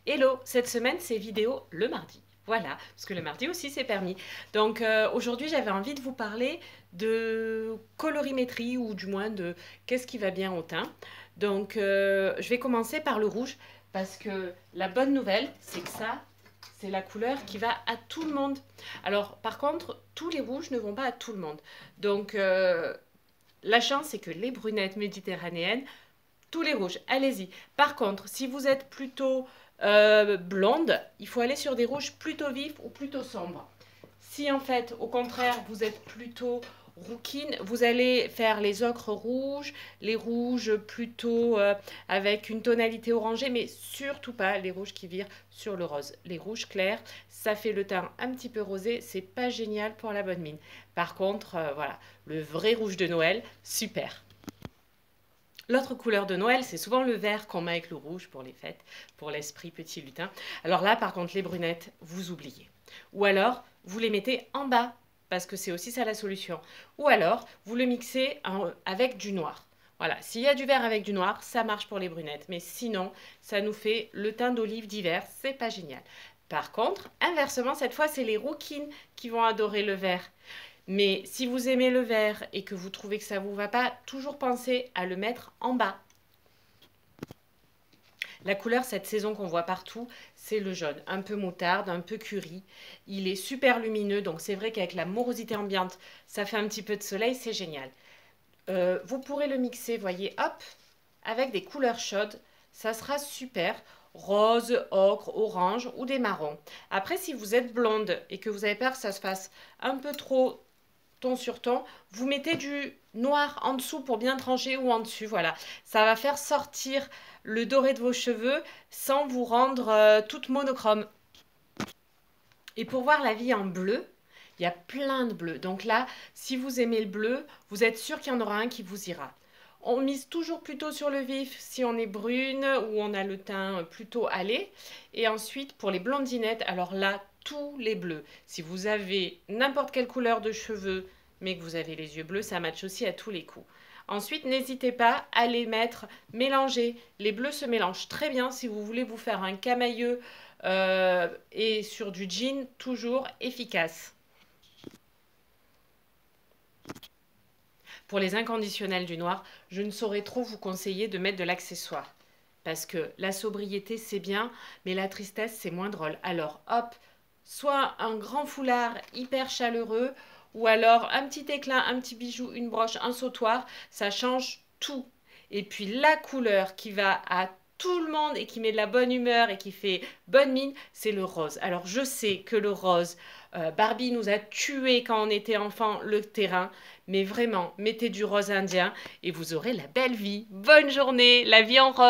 Hello, cette semaine c'est vidéo le mardi. Voilà, parce que le mardi aussi c'est permis. Donc aujourd'hui j'avais envie de vous parler de colorimétrie ou du moins de qu'est-ce qui va bien au teint. Donc je vais commencer par le rouge parce que la bonne nouvelle c'est que ça c'est la couleur qui va à tout le monde. Alors par contre tous les rouges ne vont pas à tout le monde. Donc la chance c'est que les brunettes méditerranéennes tous les rouges, allez-y. Par contre, si vous êtes plutôt blonde, il faut aller sur des rouges plutôt vifs ou plutôt sombres. Si en fait, au contraire, vous êtes plutôt rouquine, vous allez faire les ocres rouges, les rouges plutôt avec une tonalité orangée, mais surtout pas les rouges qui virent sur le rose. Les rouges clairs, ça fait le teint un petit peu rosé, c'est pas génial pour la bonne mine. Par contre, voilà, le vrai rouge de Noël, super. L'autre couleur de Noël, c'est souvent le vert qu'on met avec le rouge pour les fêtes, pour l'esprit petit lutin. Alors là, par contre, les brunettes, vous oubliez. Ou alors, vous les mettez en bas, parce que c'est aussi ça la solution. Ou alors, vous le mixez avec du noir. Voilà, s'il y a du vert avec du noir, ça marche pour les brunettes. Mais sinon, ça nous fait le teint d'olive d'hiver, c'est pas génial. Par contre, inversement, cette fois, c'est les rouquines qui vont adorer le vert. Mais si vous aimez le vert et que vous trouvez que ça ne vous va pas, toujours pensez à le mettre en bas. La couleur cette saison qu'on voit partout, c'est le jaune, un peu moutarde, un peu curry. Il est super lumineux, donc c'est vrai qu'avec la morosité ambiante, ça fait un petit peu de soleil, c'est génial. Vous pourrez le mixer, voyez, hop, avec des couleurs chaudes, ça sera super. Rose, ocre, orange ou des marrons. Après, si vous êtes blonde et que vous avez peur que ça se fasse un peu trop ton sur ton, vous mettez du noir en dessous pour bien trancher ou en dessus, voilà. Ça va faire sortir le doré de vos cheveux sans vous rendre toute monochrome. Et pour voir la vie en bleu, il y a plein de bleus. Donc là, si vous aimez le bleu, vous êtes sûr qu'il y en aura un qui vous ira. On mise toujours plutôt sur le vif si on est brune ou on a le teint plutôt hâlé. Et ensuite, pour les blondinettes, alors là, tous les bleus. Si vous avez n'importe quelle couleur de cheveux, mais que vous avez les yeux bleus, ça matche aussi à tous les coups. Ensuite, n'hésitez pas à les mettre mélangés. Les bleus se mélangent très bien si vous voulez vous faire un camailleux et sur du jean, toujours efficace. Pour les inconditionnels du noir, je ne saurais trop vous conseiller de mettre de l'accessoire. Parce que la sobriété, c'est bien, mais la tristesse, c'est moins drôle. Alors, hop, soit un grand foulard hyper chaleureux, ou alors un petit éclat, un petit bijou, une broche, un sautoir, ça change tout. Et puis la couleur qui va à tout le monde et qui met de la bonne humeur et qui fait bonne mine, c'est le rose. Alors je sais que le rose, Barbie nous a tués quand on était enfant le terrain, mais vraiment, mettez du rose indien et vous aurez la belle vie. Bonne journée, la vie en rose.